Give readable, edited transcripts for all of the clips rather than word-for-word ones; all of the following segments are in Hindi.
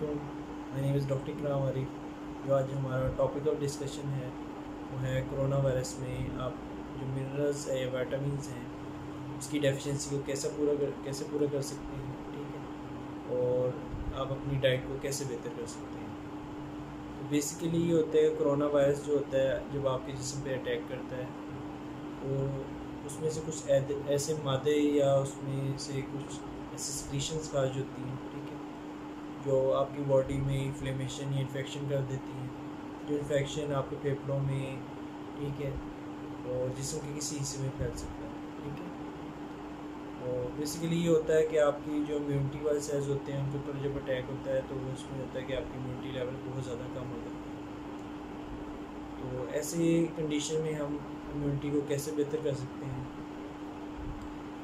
वालेकुम, माय नेम इज़ डॉक्टर इकराम आरिफ। जो आज हमारा टॉपिक ऑफ डिस्कशन है वो है कोरोना वायरस में आप जो मिनरल्स है या विटामिन्स हैं उसकी डेफिशिएंसी को कैसे पूरा कर सकते हैं, ठीक है, और आप अपनी डाइट को कैसे बेहतर कर सकते हैं। तो बेसिकली ये होता है कोरोना वायरस जो होता है जब आपके जिस्म पे अटैक करता है तो उसमें से कुछ ऐसे मादे या उसमें से कुछ ऐसे सिक्रीशंस खारिज होती हैं, ठीक है, जो आपकी बॉडी में इन्फ्लेमेशन या इन्फेक्शन कर देती हैं। जो इन्फेक्शन आपके फेफड़ों में, ठीक है, और जिस्म के किसी हिस्से में फैल सकता है, ठीक है। और बेसिकली ये होता है कि आपकी जो इम्यूनिटी वाले सेल्स होते हैं उनके ऊपर जब अटैक होता है तो उसमें होता है कि आपकी इम्यूनिटी लेवल बहुत ज़्यादा कम हो जाता है। तो ऐसी कंडीशन में हम इम्यूनिटी को कैसे बेहतर कर सकते हैं।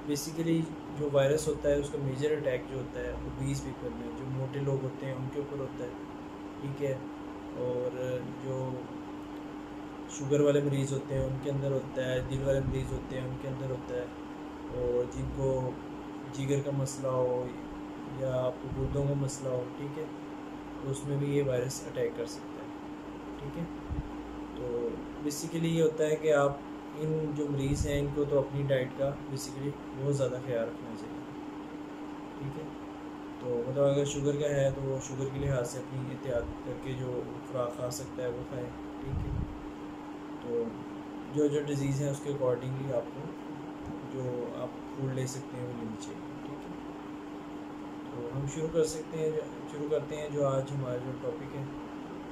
बेसिकली जो वायरस होता है उसका मेजर अटैक जो होता है वो 20 पीपल में, जो मोटे लोग होते हैं उनके ऊपर होता है, ठीक है, और जो शुगर वाले मरीज़ होते हैं उनके अंदर होता है, दिल वाले मरीज़ होते हैं उनके अंदर होता है, और जिनको जिगर का मसला हो या आपको गुर्दों का मसला हो, ठीक है, तो उसमें भी ये वायरस अटैक कर सकता है, ठीक है। तो बेसिकली ये होता है कि आप इन जो मरीज़ हैं इनको तो अपनी डाइट का बेसिकली बहुत ज़्यादा ख्याल रखना चाहिए, ठीक है। तो मतलब अगर शुगर का है तो वो शुगर के लिहाज से अपनी एहतियात करके जो खुराक खा सकता है वो खाए, ठीक है। तो जो जो डिज़ीज़ है उसके अकॉर्डिंगली आपको जो आप फूड ले सकते हैं वो लेनी चाहिए, ठीक है। तो हम शुरू करते हैं जो आज हमारा जो टॉपिक है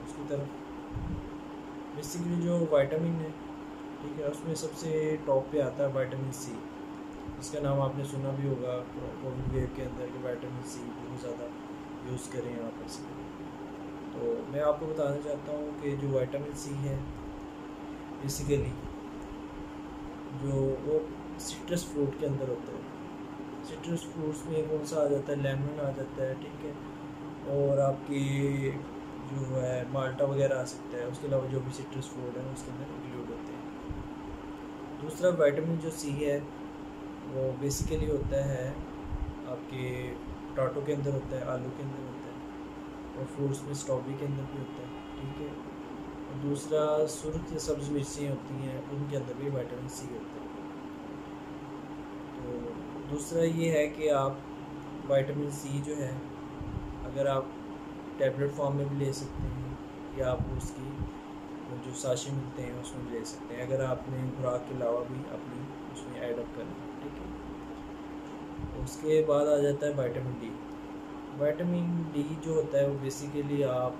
उसकी तरफ। बेसिकली जो विटामिन है, ठीक है, उसमें सबसे टॉप पे आता है विटामिन सी। इसका नाम आपने सुना भी होगा कोविड वेव के अंदर कि विटामिन सी बहुत ज़्यादा यूज़ करें यहाँ पर से। तो मैं आपको बताना चाहता हूँ कि जो विटामिन सी है बेसिकली जो वो सिट्रस फ्रूट के अंदर होता है। सिट्रस फ्रूट्स में कौन सा आ जाता है, लेमन आ जाता है, ठीक है, और आपकी जो है माल्टा वगैरह आ सकता है। उसके अलावा जो भी सिट्रस फ्रूट है उसके अंदर इंक्लूड होते हैं। दूसरा विटामिन जो सी है वो बेसिकली होता है आपके पोटैटो के अंदर होता है, आलू के अंदर होता है, और फ्रूट्स में स्ट्रॉबेरी के अंदर भी होता है, ठीक है। और दूसरा सुर्ख सब्ज़ मिर्चें होती हैं उनके अंदर भी विटामिन सी होता है। तो दूसरा ये है कि आप विटामिन सी जो है अगर आप टैबलेट फॉर्म में भी ले सकते हैं या आप उसकी जो साशे मिलते हैं उसमें भी ले सकते हैं, अगर आपने खुराक के अलावा भी अपनी उसमें ऐड अप करना है, ठीक है। उसके बाद आ जाता है विटामिन डी। विटामिन डी जो होता है वो बेसिकली आप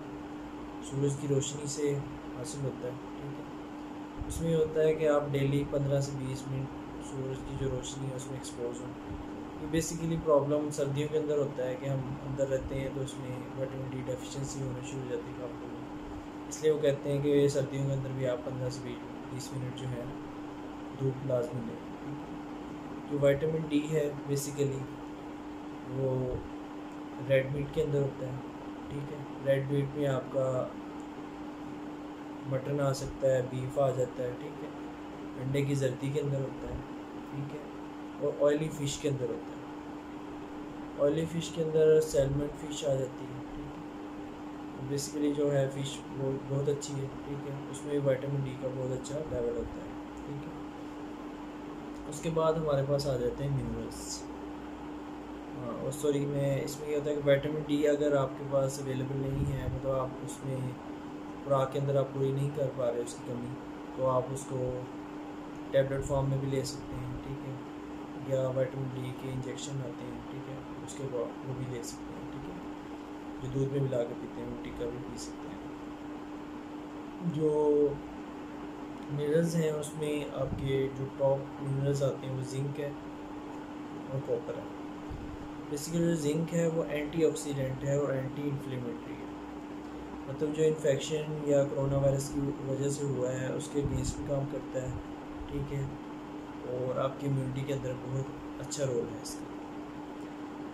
सूरज की रोशनी से हासिल होता है, ठीक है। उसमें होता है कि आप डेली 15 से 20 मिनट सूरज की जो रोशनी है उसमें एक्सपोज हों। ये बेसिकली प्रॉब्लम सर्दियों के अंदर होता है कि हम अंदर रहते हैं तो उसमें विटामिन डी डेफिशिएंसी होनी शुरू हो जाती है काफ़ी में। इसलिए वो कहते हैं कि सर्दियों के अंदर भी आप 15 से 20 मिनट जो है धूप लाजमी लें। जो विटामिन डी है बेसिकली वो रेड मीट के अंदर होता है, ठीक है। रेड मीट में आपका मटन आ सकता है, बीफ आ जाता है, ठीक है, अंडे की जर्दी के अंदर होता है, ठीक है, और ऑयली फ़िश के अंदर होता है। ऑयली फ़िश के अंदर सैल्मन फ़िश आ जाती है, ठीक है। बेसिकली जो है फ़िश वो बहुत अच्छी है, ठीक है, उसमें विटामिन डी का बहुत अच्छा लेवल होता है, ठीक है। उसके बाद हमारे पास आ जाते हैं मिनरल्स। हाँ, और सॉरी मैं इसमें ये होता है कि विटामिन डी अगर आपके पास अवेलेबल नहीं है, मतलब आप उसमें खुराक के अंदर आप पूरी नहीं कर पा रहे उसकी कमी, तो आप उसको टैबलेट फॉर्म में भी ले सकते हैं, ठीक है, या विटामिन डी के इंजेक्शन आते हैं, ठीक है, उसके बाद वो भी ले सकते हैं, ठीक है, जो दूध में मिला के पीते हैं वो टीका भी पी सकते हैं। जो मिनरल्स हैं उसमें आपके जो टॉप मिनरल्स आते हैं वो जिंक है और कॉपर है। बेसिकली जो जिंक है वो एंटीऑक्सीडेंट है और एंटी इन्फ्लेमेटरी है, मतलब जो इन्फेक्शन या कोरोना वायरस की वजह से हुआ है उसके अगेंस्ट भी काम करता है, ठीक है, और आपकी इम्यूनिटी के अंदर बहुत अच्छा रोल है इसका।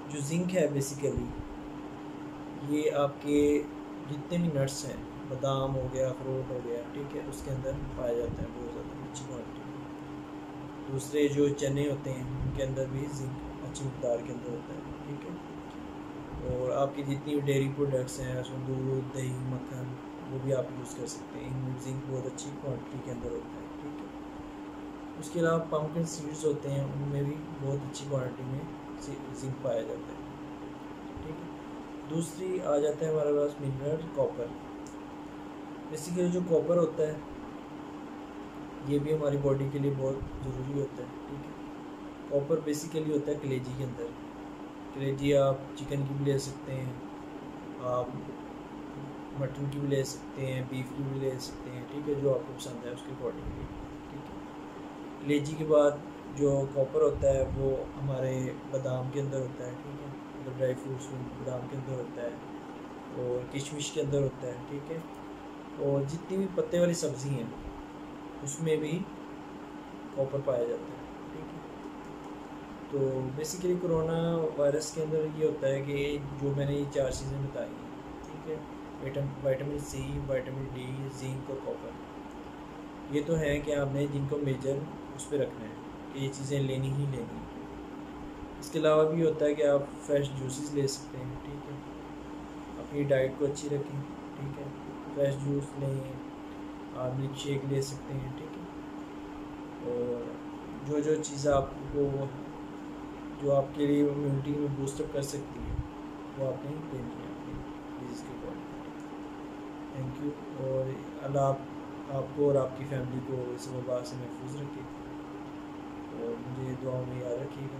जो जिंक है बेसिकली ये आपके जितने भी नट्स हैं, बादाम हो गया, अखरोट हो गया, ठीक है, उसके अंदर पाया जाता है बहुत ज़्यादा अच्छी क्वालिटी में। दूसरे जो चने होते हैं उनके अंदर भी जिंक अच्छी मकदार के अंदर होता है, ठीक है। और आपकी जितनी भी डेयरी प्रोडक्ट्स हैं, उसमें दूध, दही, मक्खन, वो भी आप यूज़ कर सकते हैं। इनमें जिंक बहुत अच्छी क्वांटिटी के अंदर होता है, ठीक है। उसके अलावा पम्पकिन सीड्स होते हैं, उनमें भी बहुत अच्छी क्वांटिटी में जिंक पाया जाता है, ठीक है। दूसरी आ जाता है हमारे पास मिनरल कॉपर। बेसिकली जो कॉपर होता है ये भी हमारी बॉडी के लिए बहुत ज़रूरी होता है, ठीक है। कॉपर बेसिकली होता है कलेजी के अंदर। कलेजी आप चिकन की भी ले सकते हैं, आप मटन की भी ले सकते हैं, बीफ की भी ले सकते हैं, ठीक है, जो आपको पसंद है उसके अकॉर्डिंगली, ठीक है। कलेजी के बाद जो कॉपर होता है वो हमारे बादाम के अंदर होता है, ठीक है, मतलब ड्राई फ्रूट्स में बादाम के अंदर होता है और किशमिश के अंदर होता है, ठीक है। और जितनी भी पत्ते वाली सब्ज़ी हैं उसमें भी कॉपर पाया जाता है, ठीक है। तो बेसिकली कोरोना वायरस के अंदर ये होता है कि जो मैंने ये 4 चीज़ें बताई हैं, ठीक है, vitamin C, vitamin D, zinc और कॉपर, ये तो है कि आपने जिनको मेजर उस पर रखना है कि ये चीज़ें लेनी ही लेनी। इसके अलावा भी होता है कि आप फ्रेश जूसेस ले सकते हैं, ठीक है, अपनी डाइट को अच्छी रखें, ठीक है, फ्रेश जूस लें, आप मिल्क शेक ले सकते हैं, ठीक है। और जो जो चीज़ आपको जो आपके लिए इम्यूनिटी में बूस्टअप कर सकती है वो आपने लेनी है अपनी डिजीज़ के अकॉर्डिंग। थैंक यू, और अल्लाह आपको और आपकी फैमिली को इस वबा से महफूज रखे और मुझे दुआओं में याद रखिएगा।